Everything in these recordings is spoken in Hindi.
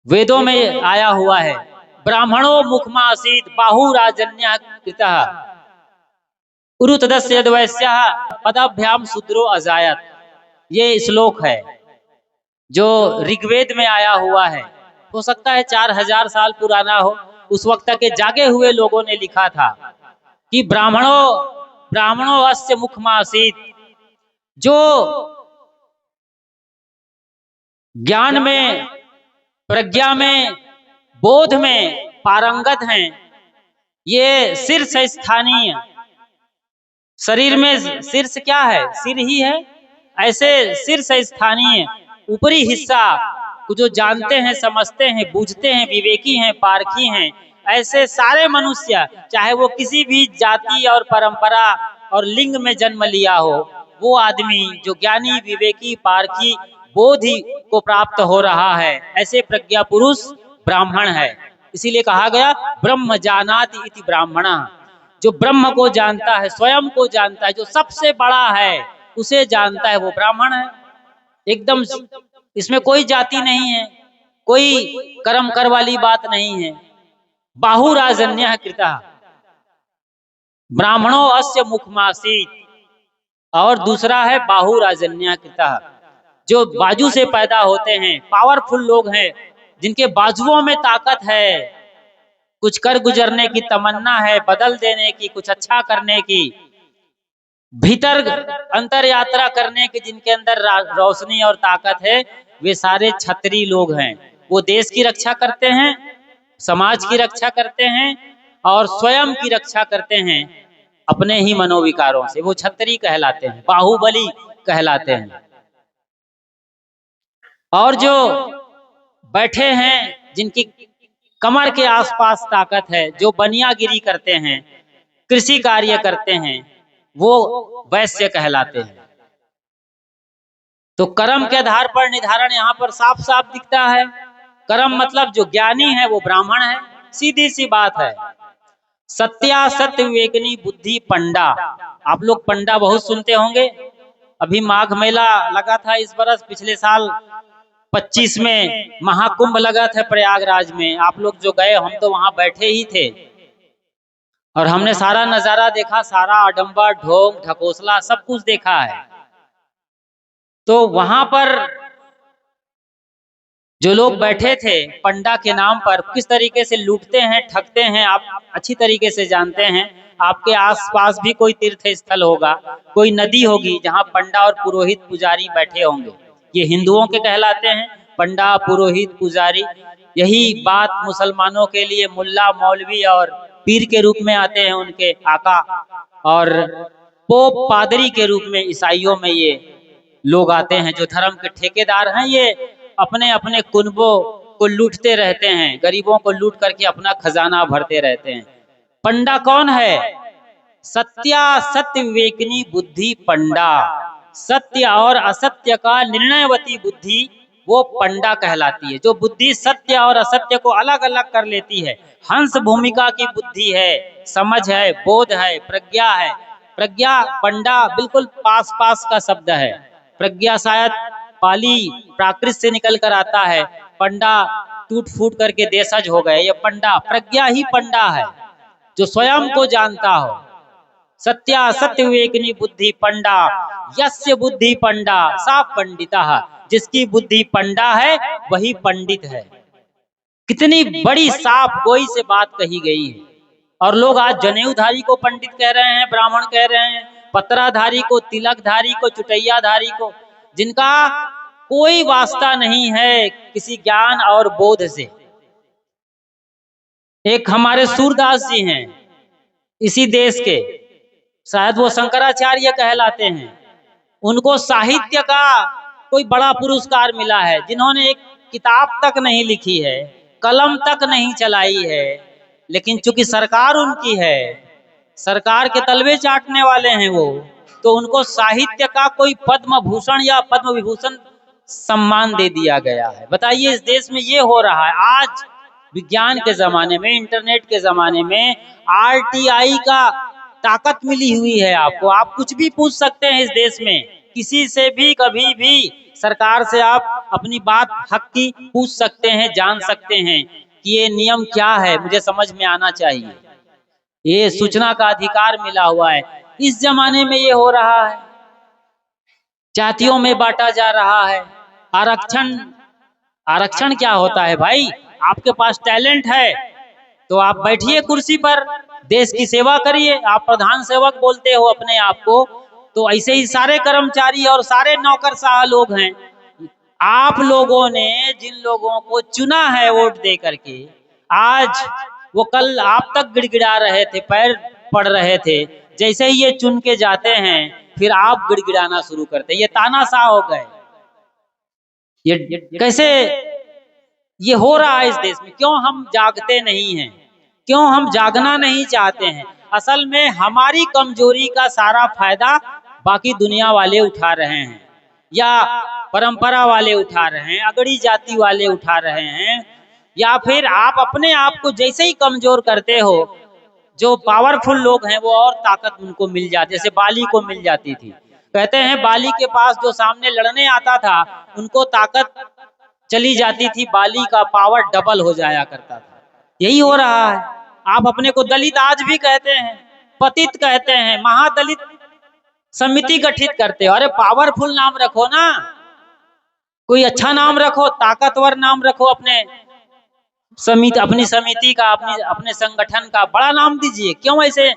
वेदों में आया हुआ है। ब्राह्मणों मुखमासीत बाहु राजन्य कृतः उरुतदस्य यद्वैस्यः पदाभ्याम शूद्रो अजायत। ये श्लोक है जो ऋग्वेद में आया हुआ है। हो सकता है 4000 साल पुराना हो। उस वक्त के जागे हुए लोगों ने लिखा था कि ब्राह्मणों ब्राह्मणों अस्य मुखमासीत, जो ज्ञान में, प्रज्ञा में, बोध में पारंगत हैं, ये शीर्ष स्थानीय, शरीर में शीर्ष क्या है? सिर ही है। ऐसे शीर्ष स्थानीय ऊपरी हिस्सा को जो जानते हैं, समझते हैं, बूझते हैं, विवेकी हैं, पारखी हैं, ऐसे सारे मनुष्य, चाहे वो किसी भी जाति और परंपरा और लिंग में जन्म लिया हो, वो आदमी जो ज्ञानी, विवेकी, पारखी, बोधि को प्राप्त हो रहा है, ऐसे प्रज्ञा पुरुष ब्राह्मण है। इसीलिए कहा गया ब्रह्म जानाति इति ब्राह्मणः। जो ब्रह्म को जानता है, स्वयं को जानता है, जो सबसे बड़ा है उसे जानता है, वो ब्राह्मण है। एकदम इसमें कोई जाति नहीं है, कोई कर्म कर वाली बात नहीं है। बाहुराजन्य कृतः ब्राह्मणों अस्य मुखमासीत। और दूसरा है बाहुराजन्य कृतः, जो बाजू से पैदा होते हैं, पावरफुल लोग हैं, जिनके बाजुओं में ताकत है, कुछ कर गुजरने की तमन्ना है, बदल देने की, कुछ अच्छा करने की, भीतर अंतर यात्रा करने की, जिनके अंदर रोशनी और ताकत है, वे सारे क्षत्रिय लोग हैं। वो देश की रक्षा करते हैं, समाज की रक्षा करते हैं और स्वयं की रक्षा करते हैं अपने ही मनोविकारों से। वो क्षत्रिय कहलाते हैं, बाहुबली कहलाते हैं। और जो बैठे हैं, जिनकी कमर के आसपास ताकत है, जो बनियागिरी करते हैं, कृषि कार्य करते हैं, वो वैश्य कहलाते हैं। तो कर्म के आधार पर निर्धारण यहाँ पर साफ साफ दिखता है। कर्म मतलब जो ज्ञानी है वो ब्राह्मण है, सीधी सी बात है। सत्यासत्य विवेकनी बुद्धि पंडा। आप लोग पंडा बहुत सुनते होंगे। अभी माघ मेला लगा था इस बरस, पिछले साल 25 में महाकुंभ लगा था प्रयागराज में। आप लोग जो गए, हम तो वहां बैठे ही थे और हमने सारा नजारा देखा, सारा आडंबर, ढोंग, ढकोसला सब कुछ देखा है। तो वहां पर जो लोग बैठे थे पंडा के नाम पर, किस तरीके से लूटते हैं, ठगते हैं, आप अच्छी तरीके से जानते हैं। आपके आसपास भी कोई तीर्थ स्थल होगा, कोई नदी होगी जहां पंडा और पुरोहित पुजारी बैठे होंगे। ये हिंदुओं के कहलाते हैं, पंडा, पुरोहित, पुजारी। यही बात मुसलमानों के लिए मुल्ला, मौलवी और पीर के रूप में आते हैं उनके आका, और पोप, पादरी के रूप में ईसाइयों में ये लोग आते हैं जो धर्म के ठेकेदार हैं। ये अपने अपने कुनबों को लूटते रहते हैं, गरीबों को लूट करके अपना खजाना भरते रहते हैं। पंडा कौन है? सत्य विवेकनी बुद्धि पंडा। सत्य और असत्य का निर्णयवती बुद्धि वो पंडा कहलाती है। जो बुद्धि सत्य और असत्य को अलग अलग कर लेती है, हंस भूमिका की बुद्धि है, समझ है, बोध है, प्रज्ञा है। प्रज्ञा, पंडा बिल्कुल पास पास का शब्द है। प्रज्ञा शायद पाली प्राकृत से निकल कर आता है, पंडा टूट फूट करके देशज हो गए। ये पंडा, प्रज्ञा ही पंडा है, जो स्वयं को जानता हो। सत्या सत्य विवेकनी बुद्धि पंडा, यस्य बुद्धि पंडा सा पंडितः। जिसकी बुद्धि पंडा है वही पंडित है। कितनी बड़ी साफ गोई से बात कही गई है। और लोग आज जनेऊधारी को पंडित कह रहे हैं, ब्राह्मण कह रहे हैं, पत्राधारी को, तिलकधारी को, चुटैयाधारी को, जिनका कोई वास्ता नहीं है किसी ज्ञान और बोध से। एक हमारे सूरदास जी हैं इसी देश के, शायद वो शंकराचार्य कहलाते हैं। उनको साहित्य का कोई बड़ा पुरस्कार मिला है, जिन्होंने एक किताब तक नहीं लिखी है, कलम तक नहीं चलाई है, लेकिन चूंकि सरकार उनकी है, सरकार के तलवे चाटने वाले हैं वो, तो उनको साहित्य का कोई पद्म भूषण या पद्म विभूषण सम्मान दे दिया गया है। बताइए, इस देश में ये हो रहा है। आज विज्ञान के जमाने में, इंटरनेट के जमाने में RTI का ताकत मिली हुई है आपको। आप कुछ भी पूछ सकते हैं इस देश में, किसी से भी कभी भी सरकार से आप अपनी बात हक की पूछ सकते हैं, जान सकते हैं कि ये नियम क्या है, मुझे समझ में आना चाहिए। ये सूचना का अधिकार मिला हुआ है। इस जमाने में ये हो रहा है, जातियों में बांटा जा रहा है। आरक्षण, आरक्षण क्या होता है भाई? आपके पास टैलेंट है तो आप बैठिए कुर्सी पर, देश की सेवा करिए। आप प्रधान सेवक बोलते हो अपने आप को, तो ऐसे ही सारे कर्मचारी और सारे नौकरशाह लोग हैं। आप लोगों ने जिन लोगों को चुना है वोट दे करके, आज वो कल आप तक गिड़गिड़ा रहे थे, पैर पड़ रहे थे, जैसे ही ये चुन के जाते हैं फिर आप गिड़गिड़ाना शुरू करते हैं। ये तानाशाह हो गए। ये कैसे ये हो रहा है इस देश में? क्यों हम जागते नहीं हैं? क्यों हम जागना नहीं चाहते हैं? असल में हमारी कमजोरी का सारा फायदा बाकी दुनिया वाले उठा रहे हैं, या परंपरा वाले उठा रहे हैं, अगड़ी जाति वाले उठा रहे हैं, या फिर आप अपने आप को जैसे ही कमजोर करते हो, जो पावरफुल लोग हैं वो और ताकत उनको मिल जाती, जैसे बाली को मिल जाती थी। कहते हैं बाली के पास जो सामने लड़ने आता था उनको ताकत चली जाती थी, बाली का पावर डबल हो जाया करता था। यही हो रहा है। आप अपने को दलित आज भी कहते हैं, पतित कहते हैं, महादलित समिति गठित करते हो। अरे पावरफुल नाम रखो ना, कोई अच्छा नाम रखो, ताकतवर नाम रखो, अपने समिति, अपनी समिति का, अपने संगठन का बड़ा नाम दीजिए। क्यों ऐसे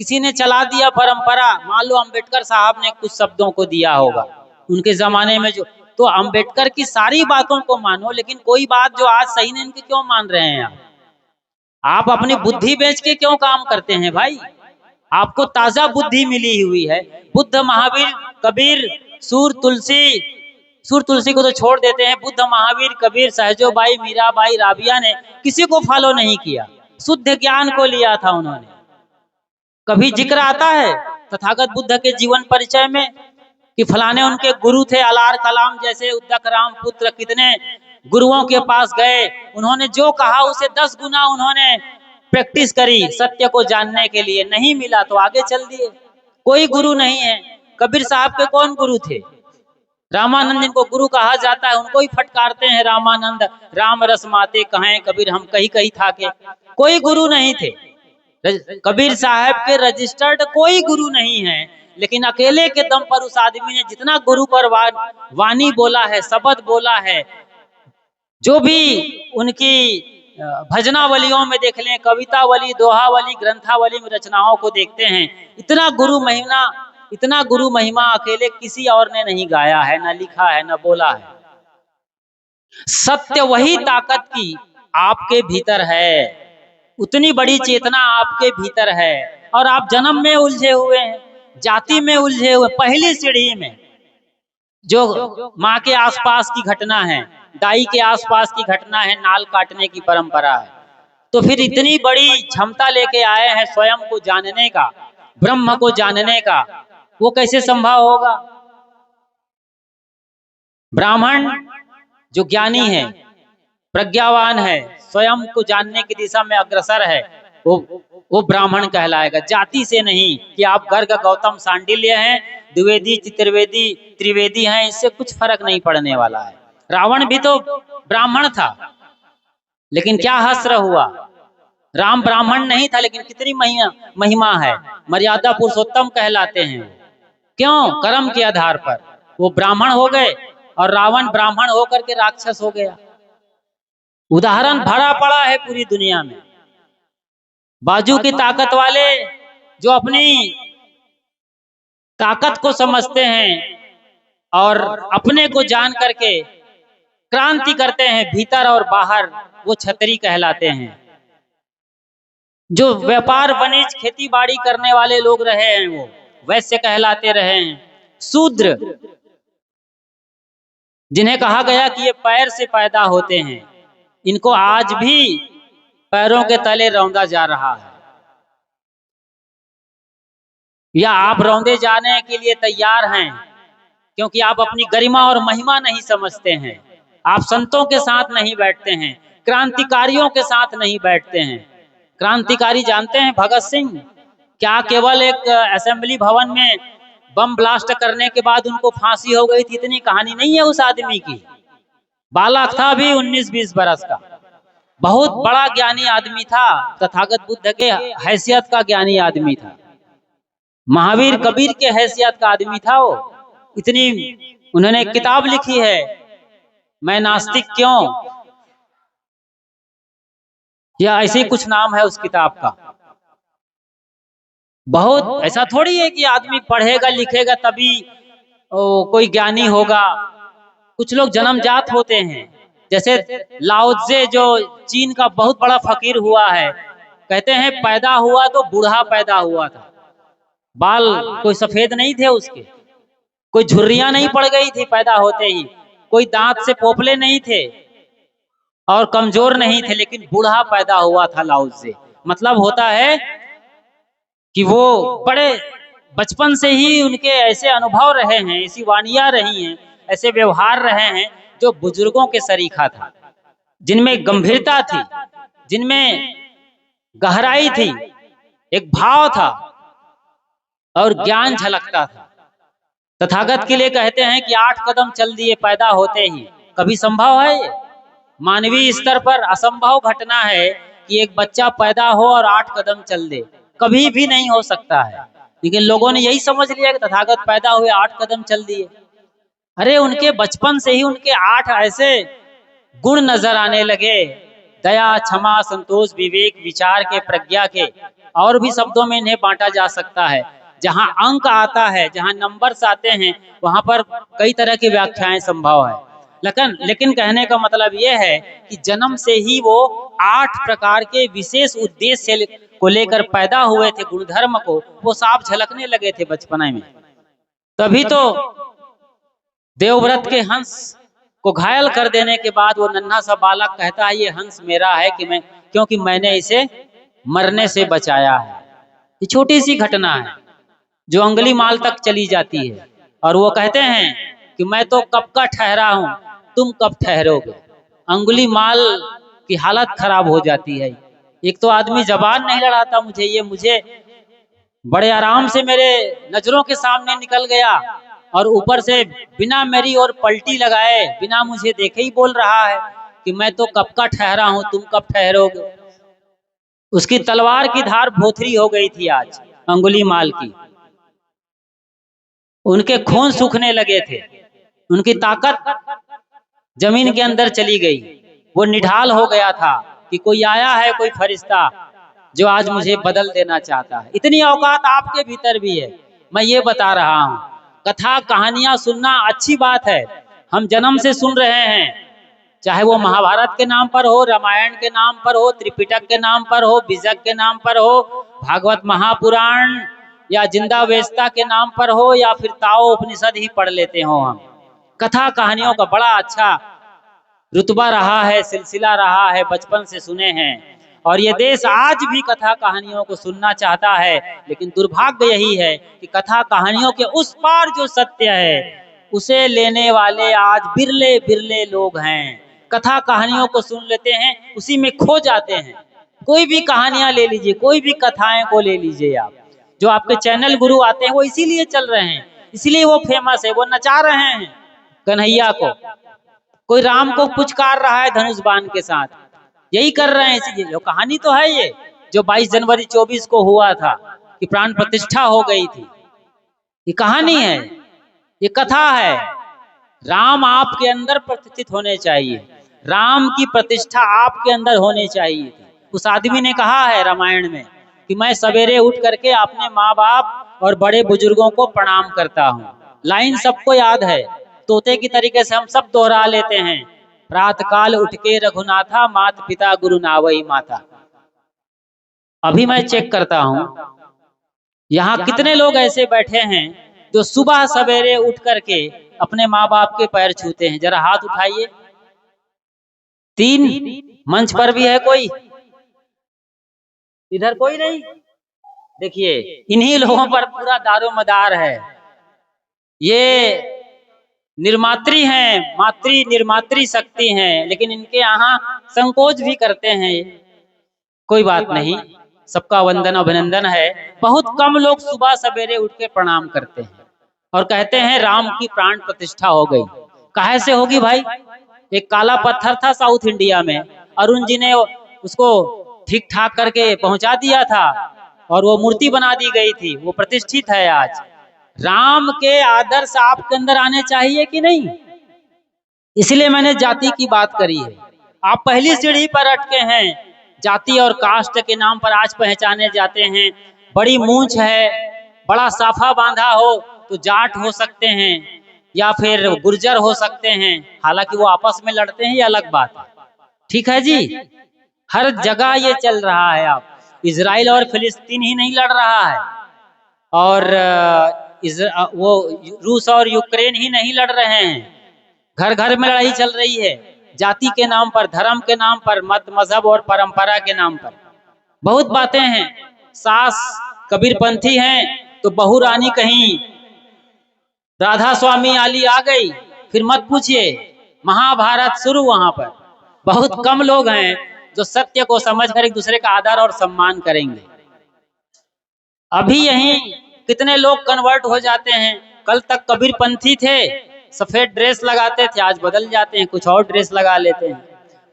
किसी ने चला दिया परंपरा? मान लो अम्बेडकर साहब ने कुछ शब्दों को दिया होगा उनके जमाने में, जो तो अम्बेडकर की सारी बातों को मानो, लेकिन कोई बात जो आज सही नहीं, इनकी क्यों मान रहे हैं आप अपनी बुद्धि बेच के क्यों काम करते हैं भाई? आपको ताजा बुद्धि मिली हुई है। बुद्ध, महावीर, कबीर, सूर तुलसी को तो छोड़ देते हैं। बुद्ध, महावीर, कबीर, सहजोबाई, मीराबाई, राबिया ने किसी को फॉलो नहीं किया, शुद्ध ज्ञान को लिया था उन्होंने। कभी जिक्र आता है तथागत बुद्ध के जीवन परिचय में कि फलाने उनके गुरु थे, अलार कलाम जैसे उद्दक राम पुत्र कितने गुरुओं के पास गए, उन्होंने जो कहा उसे 10 गुना उन्होंने प्रैक्टिस करी सत्य को जानने के लिए, नहीं मिला तो आगे चल दिए। कोई गुरु नहीं है। कबीर साहब के कौन गुरु थे? रामानंद जिनको गुरु कहा जाता है उनको ही फटकारते हैं रामानंद, राम रस माते कहें कबीर हम कहीं कहीं था के। कोई गुरु नहीं थे। कबीर साहब के रजिस्टर्ड कोई गुरु नहीं है, लेकिन अकेले के दम पर उस आदमी ने जितना गुरु पर वाणी बोला है, शब्द बोला है, जो भी उनकी भजनावलियों में देख लें, कवितावली, दोहावली, ग्रंथावली में रचनाओं को देखते हैं, इतना गुरु महिमा अकेले किसी और ने नहीं गाया है, न लिखा है, न बोला है। सत्य वही ताकत की आपके भीतर है, उतनी बड़ी चेतना आपके भीतर है, और आप जन्म में उलझे हुए हैं, जाति में उलझे हुए। पहली सीढ़ी में जो माँ के आसपास की घटना है, दाई के आसपास की घटना है, नाल काटने की परंपरा है, तो फिर इतनी बड़ी क्षमता लेके आए हैं स्वयं को जानने का, ब्रह्म को जानने का, वो कैसे संभव होगा? ब्राह्मण जो ज्ञानी है, प्रज्ञावान है, स्वयं को जानने की दिशा में अग्रसर है, वो ब्राह्मण कहलाएगा, जाति से नहीं कि आप गर्ग, गौतम, सांडिल्य हैं, द्विवेदी, चतुर्वेदी, त्रिवेदी हैं, इससे कुछ फर्क नहीं पड़ने वाला है। रावण भी तो ब्राह्मण था, लेकिन क्या हस्र हुआ। राम ब्राह्मण नहीं था, लेकिन कितनी महिमा है, मर्यादा पुरुषोत्तम कहलाते हैं। क्यों? कर्म के आधार पर वो ब्राह्मण हो गए और रावण ब्राह्मण होकर के राक्षस हो गया। उदाहरण भरा पड़ा है पूरी दुनिया में। बाजू की ताकत वाले जो अपनी ताकत को समझते हैं और अपने को जान करके क्रांति करते हैं भीतर और बाहर, वो छतरी कहलाते हैं। जो व्यापार, वाणिज्य, खेती बाड़ी करने वाले लोग रहे हैं वो वैश्य कहलाते रहे हैं। शूद्र जिन्हें कहा गया कि ये पैर से पैदा होते हैं, इनको आज भी पैरों के तले रौंदा जा रहा है। या आप रौंदे जाने के लिए तैयार हैं, क्योंकि आप अपनी गरिमा और महिमा नहीं समझते हैं। आप संतों के साथ नहीं बैठते हैं, क्रांतिकारियों के साथ नहीं बैठते हैं। क्रांतिकारी जानते हैं भगत सिंह क्या केवल एक असेंबली भवन में बम ब्लास्ट करने के बाद उनको फांसी हो गई थी, इतनी कहानी नहीं है उस आदमी की। बालक था भी 19-20 बरस का, बहुत बड़ा ज्ञानी आदमी था, तथागत बुद्ध के हैसियत का ज्ञानी आदमी था, महावीर कबीर के हैसियत का आदमी था वो। इतनी उन्होंने किताब लिखी है, मैं नास्तिक क्यों, या ऐसे ही कुछ नाम है उस किताब का। बहुत ऐसा थोड़ी है कि आदमी पढ़ेगा लिखेगा तभी कोई ज्ञानी होगा। कुछ लोग जन्मजात होते हैं, जैसे लाओ त्से जो चीन का बहुत बड़ा फकीर हुआ है, कहते हैं पैदा हुआ तो बूढ़ा पैदा हुआ था, बाल कोई सफेद नहीं थे उसके, कोई झुर्रियां नहीं पड़ गई थी पैदा होते ही, कोई दांत से पोपले नहीं थे और कमजोर नहीं थे, लेकिन बूढ़ा पैदा हुआ था लाओ त्से। मतलब होता है कि वो बड़े बचपन से ही उनके ऐसे अनुभव रहे हैं, ऐसी वाणियां रही हैं, ऐसे व्यवहार रहे हैं जो बुजुर्गों के सरीखा था, जिनमें गंभीरता थी, जिनमें गहराई थी, एक भाव था और ज्ञान झलकता था। तथागत के लिए कहते हैं कि 8 कदम चल दिए पैदा होते ही। कभी संभव है ये? मानवीय स्तर पर असंभव घटना है कि एक बच्चा पैदा हो और 8 कदम चल दे, कभी भी नहीं हो सकता है। लेकिन लोगों ने यही समझ लिया कि तथागत पैदा हुए 8 कदम चल दिए। अरे उनके बचपन से ही उनके 8 ऐसे गुण नजर आने लगे, दया, क्षमा, संतोष, विवेक, विचार के, प्रज्ञा के, और भी शब्दों में इन्हें बांटा जा सकता है। जहां अंक आता है, जहां नंबर्स आते हैं, वहां पर कई तरह की व्याख्याएं संभव है। लेकिन कहने का मतलब यह है कि जन्म से ही वो 8 प्रकार के विशेष उद्देश्य को लेकर पैदा हुए थे, गुणधर्म को वो साफ झलकने लगे थे बचपना में। तभी तो देवव्रत के हंस को घायल कर देने के बाद वो नन्हा सा बालक कहता है ये हंस मेरा है क्योंकि मैंने इसे मरने से बचाया है। ये छोटी सी घटना है जो अंगुलीमाल तक चली जाती है, और वो कहते हैं कि मैं तो कब का ठहरा हूं, तुम कब ठहरोगे। अंगुलीमाल की हालत खराब हो जाती है। एक तो आदमी जबान नहीं लड़ाता, मुझे बड़े आराम से मेरे नजरों के सामने निकल गया, और ऊपर से बिना मेरी और पलटी लगाए, बिना मुझे देखे ही बोल रहा है कि मैं तो कब का ठहरा हूं, तुम कब ठहरोगे। उसकी तलवार की धार भोथरी हो गई थी आज अंगुलीमाल की, उनके खून सूखने लगे थे, उनकी ताकत जमीन के अंदर चली गई। वो निढाल हो गया था कि कोई आया है, कोई फरिश्ता जो आज मुझे बदल देना चाहता है। इतनी औकात आपके भीतर भी है, मैं ये बता रहा हूं। कथा कहानियां सुनना अच्छी बात है, हम जन्म से सुन रहे हैं, चाहे वो महाभारत के नाम पर हो, रामायण के नाम पर हो, त्रिपिटक के नाम पर हो, बीजक के नाम पर हो, भागवत महापुराण या जिंदावेस्ता के नाम पर हो, या फिर ताओ उपनिषद ही पढ़ लेते हो। हम कथा कहानियों का बड़ा अच्छा रुतबा रहा है, सिलसिला रहा है, बचपन से सुने हैं, और ये देश आज भी कथा कहानियों को सुनना चाहता है। लेकिन दुर्भाग्य यही है कि कथा कहानियों के उस पार जो सत्य है उसे लेने वाले आज बिरले बिरले लोग हैं। कथा कहानियों को सुन लेते हैं, उसी में खो जाते हैं। कोई भी कहानियां ले लीजिए, कोई भी कथाएं को ले लीजिए आप, जो आपके चैनल गुरु आते हैं वो इसीलिए चल रहे हैं, इसीलिए वो फेमस है, वो नचा रहे हैं कन्हैया को। कोई राम को पुचकार रहा है धनुष बाण के साथ, यही कर रहे हैं। इसीलिए जो कहानी तो है ये, जो 22 जनवरी 24 को हुआ था कि प्राण प्रतिष्ठा हो गई थी, ये कहानी है, ये कथा है। राम आपके अंदर प्रतिष्ठित होने चाहिए, राम की प्रतिष्ठा आपके अंदर होनी चाहिए। उस आदमी ने कहा है रामायण में कि मैं सवेरे उठ करके अपने माँ बाप और बड़े बुजुर्गों को प्रणाम करता हूँ। लाइन सबको याद है, तोते की तरीके से हम सब दोहरा लेते हैं। प्रातः काल उठ के रघुनाथा, मात पिता गुरु नावई माता। अभी मैं चेक करता हूँ यहाँ कितने लोग ऐसे बैठे हैं जो सुबह सवेरे उठ करके अपने माँ बाप के पैर छूते हैं। जरा हाथ उठाइए। 3 मंच पर भी है कोई? इधर कोई नहीं। देखिए इन्हीं लोगों पर पूरा दारोमदार है। ये निर्मात्री हैं, मातृ निर्मात्री शक्ति हैं, लेकिन इनके यहाँ संकोच भी करते हैं। कोई बात नहीं, सबका वंदन अभिनंदन है। बहुत कम लोग सुबह सवेरे उठ के प्रणाम करते हैं। और कहते हैं राम की प्राण प्रतिष्ठा हो गई। काहे से होगी भाई? एक काला पत्थर था साउथ इंडिया में, अरुण जी ने उसको ठीक ठाक करके पहुंचा दिया था और वो मूर्ति बना दी गई थी, वो प्रतिष्ठित है आज। राम के आदर्श आपके अंदर आने चाहिए कि नहीं? इसलिए मैंने जाति की बात करी है। आप पहली सीढ़ी पर अटके हैं, जाति और कास्ट के नाम पर आज पहचाने जाते हैं। बड़ी मूंछ है, बड़ा साफा बांधा हो तो जाट हो सकते हैं या फिर गुर्जर हो सकते हैं। हालांकि वो आपस में लड़ते हैं, ये अलग बात है। ठीक है जी, हर जगह ये चल रहा है। आप इजराइल और फिलिस्तीन ही नहीं लड़ रहा है, और वो रूस और यूक्रेन ही नहीं लड़ रहे हैं। घर घर में लड़ाई चल रही है, जाति के नाम पर, धर्म के नाम पर, मत मजहब और परंपरा के नाम पर। बहुत बातें हैं। सास कबीरपंथी हैं तो बहू रानी कहीं राधा स्वामी आली आ गई, फिर मत पूछिए, महाभारत शुरू वहां पर। बहुत कम लोग हैं जो सत्य को समझकर एक दूसरे का आदर और सम्मान करेंगे। अभी यहीं कितने लोग कन्वर्ट हो जाते हैं। कल तक कबीरपंथी थे, सफेद ड्रेस लगाते थे, आज बदल जाते हैं, कुछ और ड्रेस लगा लेते हैं,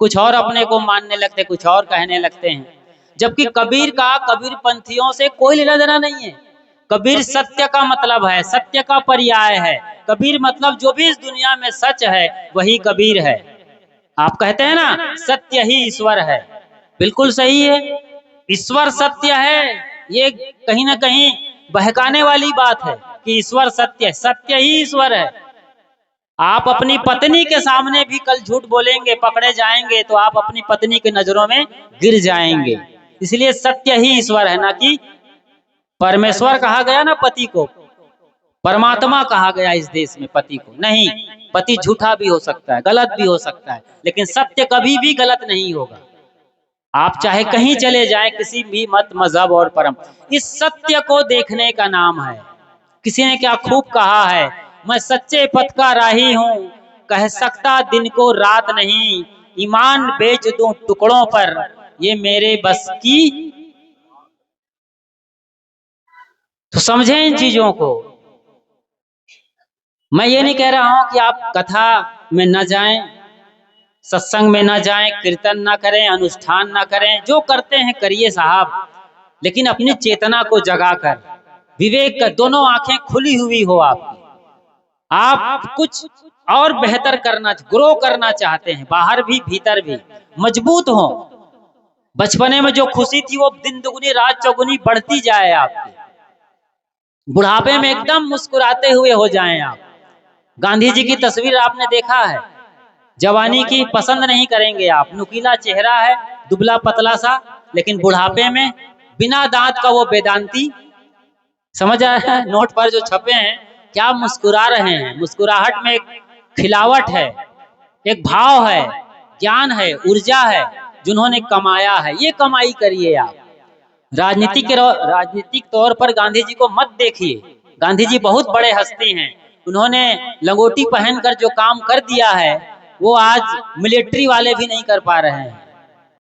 कुछ और अपने को मानने लगते, कुछ और कहने लगते हैं। जबकि कबीर का कबीरपंथियों से कोई लेना देना नहीं है। कबीर सत्य का मतलब है, सत्य का पर्याय है। कबीर मतलब जो भी इस दुनिया में सच है वही कबीर है। आप कहते हैं ना सत्य ही ईश्वर है, बिल्कुल सही है। ईश्वर सत्य है, ये कहीं ना कहीं बहकाने वाली बात है कि ईश्वर सत्य है। सत्य ही ईश्वर है। आप अपनी पत्नी के सामने भी कल झूठ बोलेंगे, पकड़े जाएंगे तो आप अपनी पत्नी की नजरों में गिर जाएंगे। इसलिए सत्य ही ईश्वर है, ना कि परमेश्वर कहा गया ना पति को, परमात्मा कहा गया इस देश में पति को नहीं। पति झूठा भी हो सकता है, गलत भी हो सकता है, लेकिन सत्य कभी भी गलत नहीं होगा। आप चाहे कहीं चले जाएं, किसी भी मत मजहब और परम, इस सत्य को देखने का नाम है। किसी ने क्या खूब कहा है, मैं सच्चे पथ का राही हूं, कह सकता दिन को रात नहीं, ईमान बेच दूं टुकड़ों पर, ये मेरे बस की। तो समझें इन चीजों को। मैं ये नहीं कह रहा हूं कि आप कथा में न जाएं, सत्संग में न जाएं, कीर्तन ना करें, अनुष्ठान ना करें, जो करते हैं करिए साहब, लेकिन अपनी चेतना को जगाकर, विवेक का दोनों आंखें खुली हुई हो आपकी। आप कुछ और बेहतर करना, ग्रो करना चाहते हैं, बाहर भी भीतर भी मजबूत हो। बचपने में जो खुशी थी वो दिन दुगुनी रात चौगुनी बढ़ती जाए आपकी। बुढ़ापे में एकदम मुस्कुराते हुए हो जाएं आप। गांधी जी की तस्वीर आपने देखा है, जवानी की पसंद नहीं करेंगे आप, नुकीला चेहरा है, दुबला पतला सा, लेकिन बुढ़ापे में बिना दांत का वो वेदांती। समझ आया है? नोट पर जो छपे हैं, क्या मुस्कुरा रहे हैं। मुस्कुराहट में एक खिलावट है, एक भाव है, ज्ञान है, ऊर्जा है, जिन्होंने कमाया है। ये कमाई करिए आप। राजनीतिक तौर पर गांधी जी को मत देखिए। गांधी जी बहुत बड़े हस्ती हैं, उन्होंने लंगोटी पहनकर जो काम कर दिया है वो आज मिलिट्री वाले भी नहीं कर पा रहे हैं।